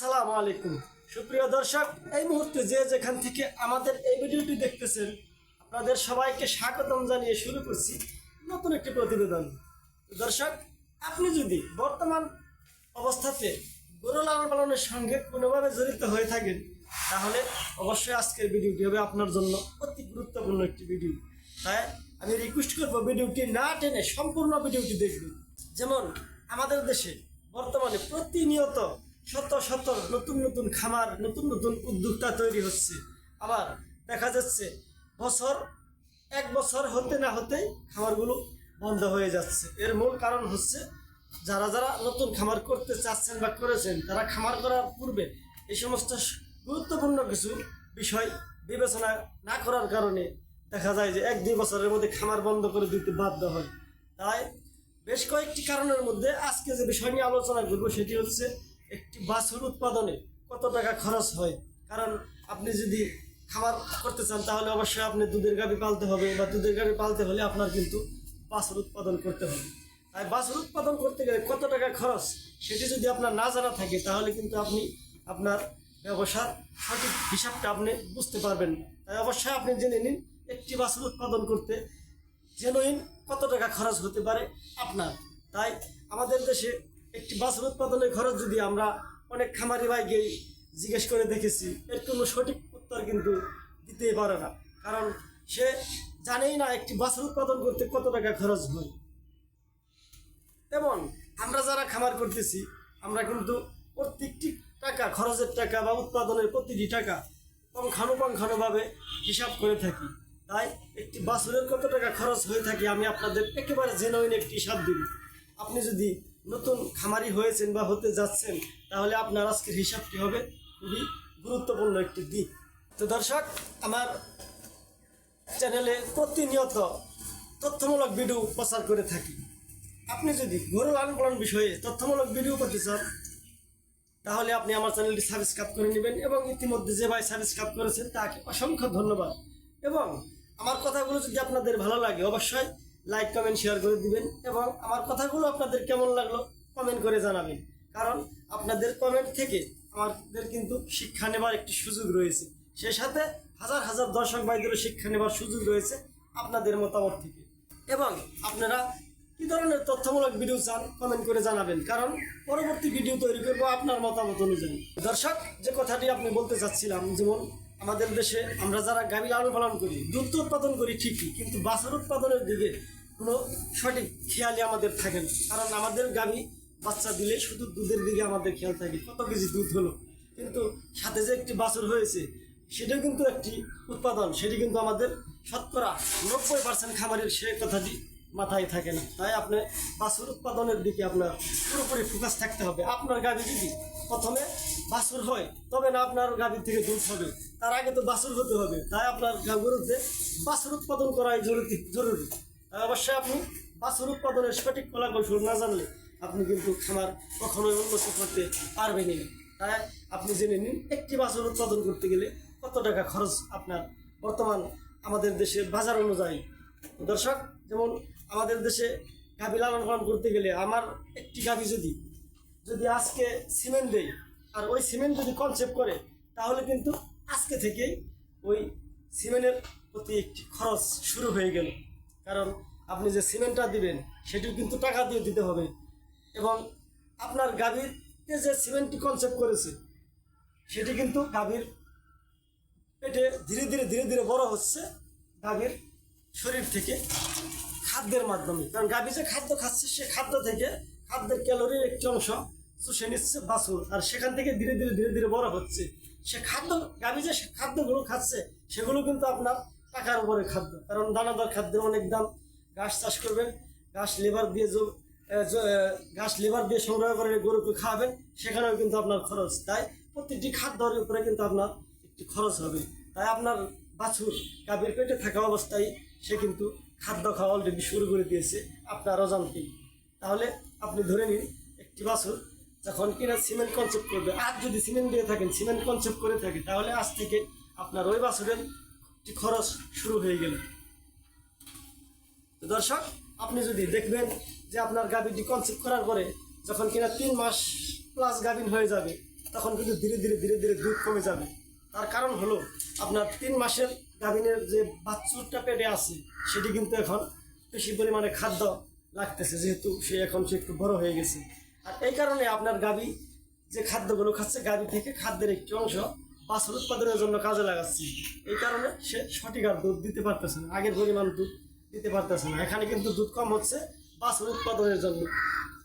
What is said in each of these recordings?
আসসালামু আলাইকুম সুপ্রিয় দর্শক, এই মুহূর্তে যে যেখান থেকে আমাদের এই ভিডিওটি দেখতেছেন আপনাদের সবাইকে স্বাগতম জানিয়ে শুরু করছি নতুন একটি প্রতিবেদন। দর্শক, আপনি যদি বর্তমান অবস্থাতে গরু লালন পালনের সঙ্গে কোনোভাবে জড়িত হয়ে থাকেন তাহলে অবশ্যই আজকের ভিডিওটি হবে আপনার জন্য অতি গুরুত্বপূর্ণ একটি ভিডিও। তাই আমি রিকোয়েস্ট করবো ভিডিওটি না টেনে সম্পূর্ণ ভিডিওটি দেখবেন। যেমন আমাদের দেশে বর্তমানে প্রতিনিয়ত শত শত নতুন নতুন খামার, নতুন নতুন উদ্যোক্তা তৈরি হচ্ছে। আবার দেখা যাচ্ছে এক বছর হতে না হতেই খামারগুলো বন্ধ হয়ে যাচ্ছে। এর মূল কারণ হচ্ছে যারা যারা নতুন খামার করতে চাচ্ছেন বা করেছেন তারা খামার করার পূর্বে এই সমস্ত গুরুত্বপূর্ণ কিছু বিষয় বিবেচনা না করার কারণে দেখা যায় যে 1-2 বছরের মধ্যে খামার বন্ধ করে দিতে বাধ্য হয়। তাই বেশ কয়েকটি কারণের মধ্যে আজকে যে বিষয় নিয়ে আলোচনা করবো সেটি হচ্ছে একটি বাছুর উৎপাদনে কত টাকা খরচ হয়। কারণ আপনি যদি খামার করতে চান তাহলে অবশ্যই আপনি দুধের গাভী পালতে হবে, বা দুধের গাভী পালতে হলে আপনার কিন্তু বাছুর উৎপাদন করতে হবে। তাই বাছুর উৎপাদন করতে গেলে কত টাকা খরচ সেটি যদি আপনার না জানা থাকে তাহলে কিন্তু আপনি আপনার ব্যবসার সঠিক হিসাবটা আপনি বুঝতে পারবেন না। তাই অবশ্যই আপনি জেনে নিন একটি বাছুর উৎপাদন করতে জেনুইন কত টাকা খরচ হতে পারে আপনার। তাই আমাদের দেশে একটি বাছুর উৎপাদনের খরচ যদি আমরা অনেক খামারি ভাইকে জিজ্ঞেস করে দেখেছি, এর কোনো সঠিক উত্তর কিন্তু দিতেই পারে না। কারণ সে জানেই না একটি বাছুর উৎপাদন করতে কত টাকা খরচ হয়। তেমন আমরা যারা খামার করতেছি আমরা কিন্তু প্রত্যেকটি টাকা, খরচের টাকা বা উৎপাদনের প্রতিটি টাকা পুঙ্খানুপুঙ্খভাবে হিসাব করে থাকি। তাই একটি বাছুরের কত টাকা খরচ হয়ে থাকে আমি আপনাদের একেবারে জেনুইন একটি হিসাব দিব। আপনি যদি নতুন খামারি হয়েছেন বা হতে যাচ্ছেন তাহলে আপনার আজকের হিসাবটি হবে খুবই গুরুত্বপূর্ণ একটি দিক। তো দর্শক, আমার চ্যানেলে প্রতিনিয়ত তথ্যমূলক ভিডিও প্রচার করে থাকি। আপনি যদি গরু লালন পালন বিষয়ে তথ্যমূলক ভিডিও করতে চান তাহলে আপনি আমার চ্যানেলটি সাবস্ক্রাইব করে নেবেন, এবং ইতিমধ্যে যে ভাই সাবস্ক্রাইব করেছেন তাকে অসংখ্য ধন্যবাদ। এবং আমার কথাগুলো যদি আপনাদের ভালো লাগে অবশ্যই লাইক, কমেন্ট, শেয়ার করে দিবেন, এবং আমার কথাগুলো আপনাদের কেমন লাগলো কমেন্ট করে জানাবেন। কারণ আপনাদের কমেন্ট থেকে আমাদের কিন্তু শিক্ষা নেবার একটি সুযোগ রয়েছে, সেই সাথে হাজার হাজার দর্শক ভাইদেরও শিক্ষা নেবার সুযোগ রয়েছে আপনাদের মতামত থেকে। এবং আপনারা কী ধরনের তথ্যমূলক ভিডিও চান কমেন্ট করে জানাবেন, কারণ পরবর্তী ভিডিও তৈরি করবো আপনার মতামত অনুযায়ী। দর্শক, যে কথাটি আপনি বলতে চাচ্ছিলাম, যেমন আমাদের দেশে আমরা যারা গাভী লালন পালন করি, দুধ উৎপাদন করি ঠিকই, কিন্তু বাছুর উৎপাদনের দিকে কোনো সঠিক খেয়ালই আমাদের থাকে না। কারণ আমাদের গাভী বাচ্চা দিলে শুধু দুধের দিকে আমাদের খেয়াল থাকে, কত কেজি দুধ হলো, কিন্তু সাথে যে একটি বাছুর হয়েছে সেটাও কিন্তু একটি উৎপাদন, সেটি কিন্তু আমাদের শতকরা 90% খামারের সে কথাটি মাথায় থাকে না। তাই আপনি বাছুর উৎপাদনের দিকে আপনার পুরোপুরি ফোকাস থাকতে হবে। আপনার গাভী যদি প্রথমে বাছুর হয় তবে না আপনার গাভীর থেকে দুধ হবে, তার আগে তো বাছুর হতে হবে। তাই আপনার গরুতে বাছুর উৎপাদন করাই জরুরি। তাই অবশ্যই আপনি বাছুর উৎপাদনের সঠিক কলাকৌশল না জানলে আপনি কিন্তু খামার কখনোই উন্নতি করতে পারবেনই না। তাই আপনি জেনে নিন একটি বাছুর উৎপাদন করতে গেলে কত টাকা খরচ আপনার বর্তমান আমাদের দেশের বাজার অনুযায়ী। দর্শক, যেমন আমাদের দেশে গাভী লালন পালন করতে গেলে আমার একটি গাভী যদি আজকে সিমেন্ট দেয় আর ওই সিমেন্ট যদি কনসেপ্ট করে তাহলে কিন্তু আজকে থেকেই ওই সিমেন্টের প্রতি একটি খরচ শুরু হয়ে গেল। কারণ আপনি যে সিমেন্টটা দিবেন সেটিও কিন্তু টাকা দিয়ে দিতে হবে, এবং আপনার গাভীতে যে সিমেন্টটি কনসেপ্ট করেছে সেটি কিন্তু গাভীর পেটে ধীরে ধীরে বড় হচ্ছে গাভীর শরীর থেকে খাদ্যের মাধ্যমে। কারণ গাভী যে খাদ্য খাচ্ছে সে খাদ্য থেকে খাদ্যের ক্যালোরির একটি অংশ চুষে নিচ্ছে বাছুর, আর সেখান থেকে ধীরে ধীরে বড় হচ্ছে। সে গাভী যে খাদ্যগুলো খাচ্ছে সেগুলো কিন্তু আপনার টাকার উপরে খাদ্য, কারণ দানাদার খাদ্যের অনেক দাম। ঘাস চাষ করবেন, ঘাস লেবার দিয়ে সংগ্রহ করে গরুকে খাওয়াবেন, সেখানেও কিন্তু আপনার খরচ। তাই প্রতিটি খাদ্যের উপরে কিন্তু আপনার একটি খরচ হবে। তাই আপনার বাছুর গাভীর পেটে থাকা অবস্থায় সে কিন্তু খাদ্য খাওয়া অলরেডি শুরু করে দিয়েছে আপনার অজান্তেই। তাহলে আপনি ধরে নিন একটি বাছুর যখন কিনা সিমেন্ট কনসেপ্ট করবে, আর যদি সিমেন্ট দিয়ে থাকেন, সিমেন্ট কনসেপ্ট করে থাকে, তাহলে আজ থেকে আপনার ওই বাছুরের একটি খরচ শুরু হয়ে গেল। দর্শক, আপনি যদি দেখবেন যে আপনার গাভীটি কনসেপ্ট করার পরে যখন কিনা 3 মাস প্লাস গাভীন হয়ে যাবে, তখন কিন্তু ধীরে ধীরে ধীরে ধীরে দুধ কমে যাবে। তার কারণ হলো আপনার 3 মাসের গাভীনের যে বাছুরটা পেটে আছে সেটি কিন্তু এখন বেশি পরিমাণে খাদ্য লাগতেছে, যেহেতু সে একটু বড় হয়ে গেছে। আর এই কারণে আপনার গাভী যে খাদ্যগুলো খাচ্ছে, গাভী থেকে খাদ্যের একটি অংশ বাছুর উৎপাদনের জন্য কাজে লাগাচ্ছি। এই কারণে সে সঠিক আর দুধ দিতে পারতেছে না, আগের পরিমাণ দুধ দিতে পারতেছে না। এখানে কিন্তু দুধ কম হচ্ছে বাছুর উৎপাদনের জন্য।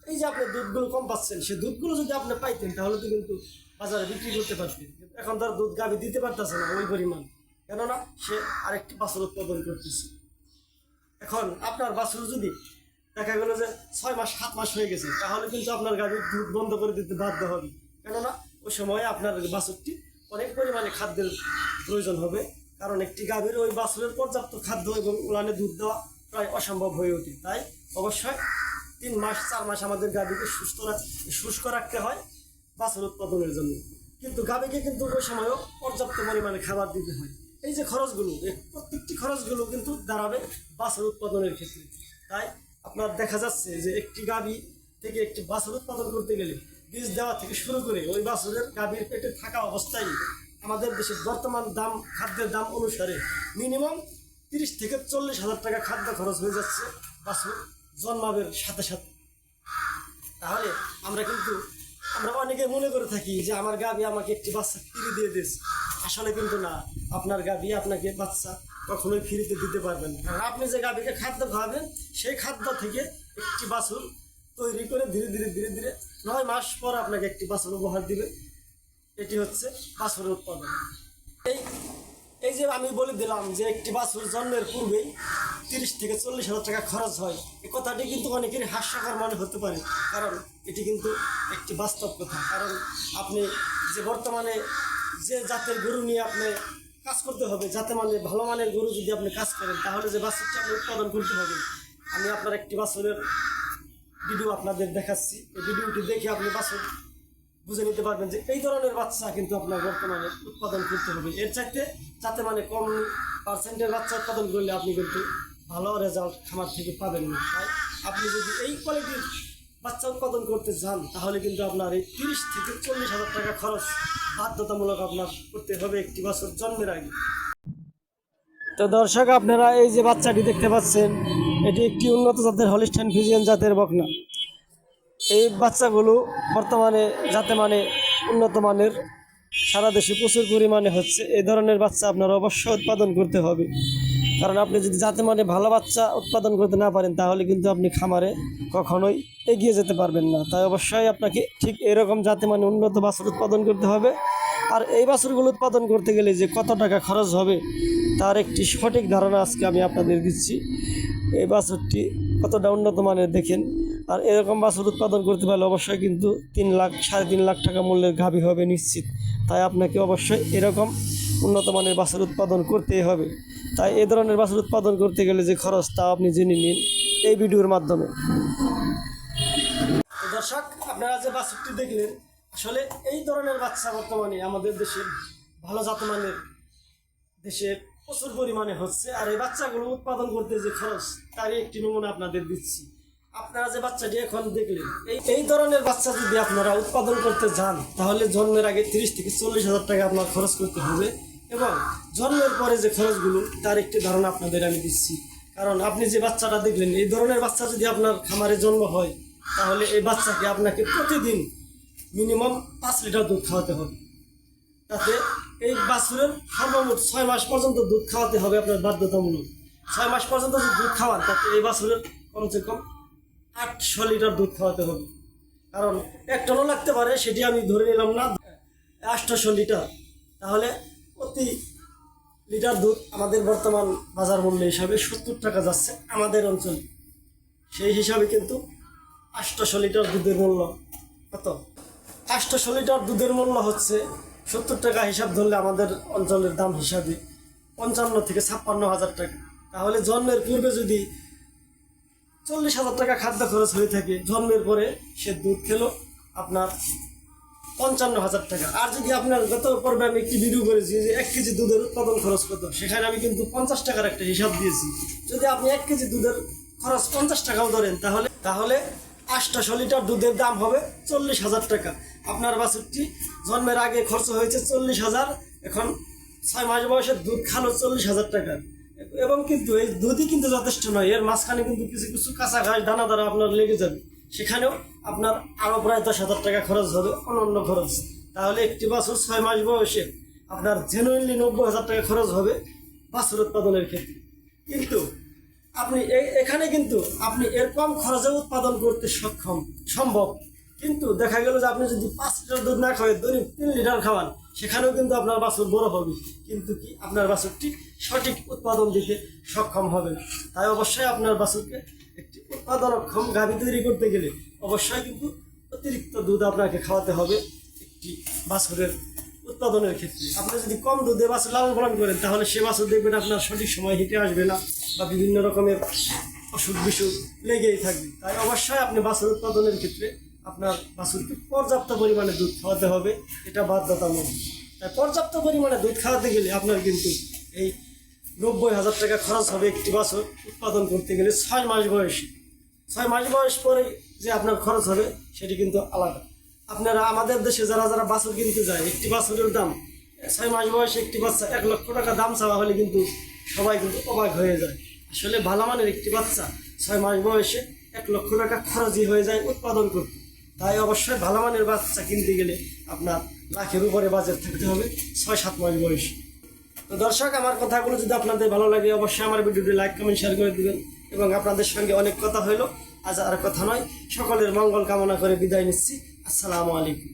এই যে আপনি দুধগুলো কম পাচ্ছেন, সে দুধগুলো যদি আপনি পাইতেন তাহলে তো কিন্তু বাজারে বিক্রি করতে পারতেন। এখন তার দুধ গাভী দিতে পারতেছে না ওই পরিমাণ, কেননা সে আরেকটি বাছুর উৎপাদন করতেছে। এখন আপনার বাছুর যদি দেখা গেল যে 6 মাস 7 মাস হয়ে গেছে, তাহলে কিন্তু আপনার গাভীর দুধ বন্ধ করে দিতে বাধ্য হবে, কেননা ওই সময় আপনার বাছুরটি অনেক পরিমাণে খাদ্যের প্রয়োজন হবে। কারণ একটি গাভীর ওই বাছুরের পর্যাপ্ত খাদ্য এবং উলানে দুধ দেওয়া প্রায় অসম্ভব হয়ে ওঠে। তাই অবশ্যই 3 মাস 4 মাস আমাদের গাভীকে শুষ্ক রাখতে হয় বাছুর উৎপাদনের জন্য। কিন্তু গাভীকে কিন্তু ওই সময়ও পর্যাপ্ত পরিমাণে খাবার দিতে হয়। এই যে খরচগুলো, এই প্রত্যেকটি খরচগুলো কিন্তু দাঁড়াবে বাছুর উৎপাদনের ক্ষেত্রে। তাই আপনার দেখা যাচ্ছে যে একটি গাভী থেকে একটি বাছুর উৎপাদন করতে গেলে বীজ দেওয়া থেকে শুরু করে ওই বাছুরের গাভীর পেটে থাকা অবস্থায় আমাদের দেশের বর্তমান দাম, খাদ্যের দাম অনুসারে মিনিমাম 30 থেকে 40 হাজার টাকা খাদ্য খরচ হয়ে যাচ্ছে বাছুর জন্মাবের সাথে সাথে। তাহলে আমরা অনেকে মনে করে থাকি যে আমার গাভী আমাকে একটি বাচ্চা ফ্রি দিয়ে দিয়েছে। আসলে কিন্তু না, আপনার গাভী আপনাকে বাচ্চা কখনোই ফ্রিতে দিতে পারবেন না। কারণ আপনি যে গাভীকে খাদ্য খাওয়াবেন, সেই খাদ্য থেকে একটি বাছুর তৈরি করে ধীরে ধীরে ধীরে ধীরে 9 মাস পর আপনাকে একটি বাছুর উপহার দিবে। এটি হচ্ছে বাছুরের উৎপাদন। এই যে আমি বলে দিলাম যে একটি বাছুর জন্মের পূর্বেই 30 থেকে 40 হাজার টাকা খরচ হয়, এই কথাটি কিন্তু অনেকেরই হাস্যকর মনে হতে পারে, কারণ এটি কিন্তু একটি বাস্তব কথা। কারণ আপনি যে বর্তমানে যে জাতের গরু নিয়ে আপনি কাজ করতে হবে, যাতে মানে ভালো মানের গরু যদি আপনি কাজ করেন, তাহলে যে বাছুরটি আপনি উৎপাদন করতে হবে। আমি আপনার একটি বাছুরের ভিডিও আপনাদের দেখাচ্ছি, এই ভিডিওটি দেখে আপনি বাছুর বুঝে নিতে পারবেন যে এই ধরনের বাচ্চা কিন্তু আপনার বর্তমানে উৎপাদন করতে হবে। এর চাইতে যাতে মানে কম পার্সেন্টের বাচ্চা উৎপাদন করলে আপনি কিন্তু ভালো রেজাল্ট খামার থেকে পাবেন না। তাই আপনি যদি এই কোয়ালিটির বাচ্চা উৎপাদন করতে চান, তাহলে কিন্তু আপনার এই 30 থেকে 40 হাজার টাকা খরচ বাধ্যতামূলক আপনার করতে হবে একটি বাছুর জন্মের আগে। তো দর্শক, আপনারা এই যে বাচ্চাটি দেখতে পাচ্ছেন, এটি একটি উন্নত জাতের হলিস্টাইন ফ্রিজিয়ান জাতের বকনা। এই বাচ্চাগুলো বর্তমানে যাতে মানে উন্নত মানের, সারা দেশে প্রচুর পরিমাণে হচ্ছে। এই ধরনের বাচ্চা আপনারা অবশ্যই উৎপাদন করতে হবে, কারণ আপনি যদি যাতে মানে ভালো বাচ্চা উৎপাদন করতে না পারেন, তাহলে কিন্তু আপনি খামারে কখনোই এগিয়ে যেতে পারবেন না। তাই অবশ্যই আপনাকে ঠিক এরকম যাতে মানে উন্নত বাছুর উৎপাদন করতে হবে। আর এই বাছুরগুলো উৎপাদন করতে গেলে যে কত টাকা খরচ হবে তার একটি সঠিক ধারণা আজকে আমি আপনাদের দিচ্ছি। এই বাছুরটি কতটা উন্নত মানের দেখেন। আর এরকম বাছুর উৎপাদন করতে পারলে অবশ্যই কিন্তু 3 লাখ 3.5 লাখ টাকা মূল্যের গাভী হবে নিশ্চিত। তাই আপনাকে অবশ্যই এরকম উন্নত মানের বাছুর উৎপাদন করতেই হবে। তাই এই ধরনের বাছুর উৎপাদন করতে গেলে যে খরচ, তা আপনি জেনে নিন এই ভিডিওর মাধ্যমে। দর্শক, আপনারা যে বাছুরটি দেখলেন, আসলে এই ধরনের বাচ্চা বর্তমানে আমাদের দেশে ভালো জাতমানের দেশে প্রচুর পরিমাণে হচ্ছে। আর এই বাচ্চাগুলো উৎপাদন করতে যে খরচ, তারই একটি নমুনা আপনাদের দিচ্ছি। আপনারা যে বাচ্চাটি এখন দেখলেন, এই ধরনের বাচ্চা যদি আপনারা উৎপাদন করতে যান, তাহলে জন্মের আগে 30 থেকে 40 হাজার টাকা আপনার খরচ করতে হবে, এবং জন্মের পরে যে খরচগুলো তার একটি ধারণা আপনাদের আমি দিচ্ছি। কারণ আপনি যে বাচ্চাটা দেখলেন, এই ধরনের বাচ্চা যদি আপনার খামারে জন্ম হয়, তাহলে এই বাচ্চাকে আপনাকে প্রতিদিন মিনিমাম 5 লিটার দুধ খাওয়াতে হবে। তাতে এই বাছুরের সর্বমোট 6 মাস পর্যন্ত দুধ খাওয়াতে হবে আপনার বাধ্যতামূলক। 6 মাস পর্যন্ত যদি দুধ খাওয়ান, তাতে এই বাছুরের কমসে কম 800 লিটার দুধ খাওয়াতে হবে। কারণ 1 টনও লাগতে পারে, সেটি আমি ধরে নিলাম না, 800 লিটার। তাহলে প্রতি লিটার দুধ আমাদের বর্তমান বাজার মূল্য হিসাবে 70 টাকা যাচ্ছে আমাদের অঞ্চলে। সেই হিসাবে কিন্তু 800 লিটার দুধের মূল্য কত? 800 লিটার দুধের মূল্য হচ্ছে 70 টাকা হিসাব ধরলে আমাদের অঞ্চলের দাম হিসাবে 55 থেকে 56 হাজার টাকা। তাহলে জন্মের পূর্বে যদি 40 হাজার টাকা খাদ্য খরচ হয়ে থাকে, জন্মের পরে সে দুধ খেলো আপনার 55 হাজার টাকা। আর যদি আপনার গত পর্বে আমি একটি ভিডিও করেছি যে 1 কেজি দুধের উৎপাদন খরচ কত, সেখানে আমি কিন্তু 50 টাকার একটা হিসাব দিয়েছি। যদি আপনি 1 কেজি দুধের খরচ 50 টাকাও ধরেন, তাহলে 800 লিটার দুধের দাম হবে 40,000 টাকা। আপনার বাছুরটি জন্মের আগে খরচ হয়েছে 40,000, এখন 6 মাস বয়সের দুধ খালো 40,000 টাকা। এবং কিন্তু এই দুধই কিন্তু যথেষ্ট নয়, এর মাঝখানে কিন্তু কিছু কিছু কাঁচা ঘাস দানা দ্বারা আপনার লেগে যাবে, সেখানেও আপনার আরও প্রায় 10,000 টাকা খরচ হবে, অন্যান্য খরচ। তাহলে একটি বাছুর 6 মাস বয়সে আপনার জেনুইনলি 90,000 টাকা খরচ হবে বাছুর উৎপাদনের ক্ষেত্রে। কিন্তু আপনি এখানে কিন্তু আপনি এর কম খরচে উৎপাদন করতে সম্ভব। কিন্তু দেখা গেল যে আপনি যদি 5 লিটার দুধ না খাওয়ান, দৈনিক 3 লিটার খাওয়ান, সেখানেও কিন্তু আপনার বাছুর বড় হবে, কিন্তু কি আপনার বাছুরটি সঠিক উৎপাদন দিতে সক্ষম হবে। তাই অবশ্যই আপনার বাছুরকে একটি উৎপাদনক্ষম গাভী তৈরি করতে গেলে অবশ্যই কিন্তু অতিরিক্ত দুধ আপনাকে খাওয়াতে হবে একটি বাছুরের উৎপাদনের ক্ষেত্রে। আপনি যদি কম দুধে বাছুর লালন পালন করেন, তাহলে সে বাছুর দেখবেন আপনার সঠিক সময় হিটে আসবে না, বা বিভিন্ন রকমের অসুখ বিসুখ লেগেই থাকবে। তাই অবশ্যই আপনি বাছুর উৎপাদনের ক্ষেত্রে আপনার বাছুরকে পর্যাপ্ত পরিমাণে দুধ খাওয়াতে হবে, এটা বাধ্যতামূলক। তাই পর্যাপ্ত পরিমাণে দুধ খাওয়াতে গেলে আপনার কিন্তু এই 90,000 টাকা খরচ হবে একটি বাছুর উৎপাদন করতে গেলে 6 মাস বয়সে। 6 মাস বয়স পরে যে আপনার খরচ হবে সেটি কিন্তু আলাদা। আপনারা আমাদের দেশে যারা যারা বাছুর কিনতে যায়, একটি বাছুরের দাম 6 মাস বয়সে একটি বাচ্চা 1 লক্ষ টাকা দাম চাওয়া হলে কিন্তু সবাই কিন্তু অবাক হয়ে যায়। আসলে ভালো মানের একটি বাচ্চা 6 মাস বয়সে 1 লক্ষ টাকা খরচই হয়ে যায় উৎপাদন করতে। তাই অবশ্যই ভালো মানের বাচ্চা কিনতে গেলে আপনার লাখের উপরে বাজেট থাকতে হবে 6-7 মাস বয়সে। তো দর্শক, আমার কথাগুলো যদি আপনাদের ভালো লাগে অবশ্যই আমার ভিডিওটি লাইক কমেন্ট শেয়ার করে দিবেন। এবং আপনাদের সঙ্গে অনেক কথা হইলো, আজ আর কথা নয়, সকলের মঙ্গল কামনা করে বিদায় নিচ্ছি। আসসালামু আলাইকুম।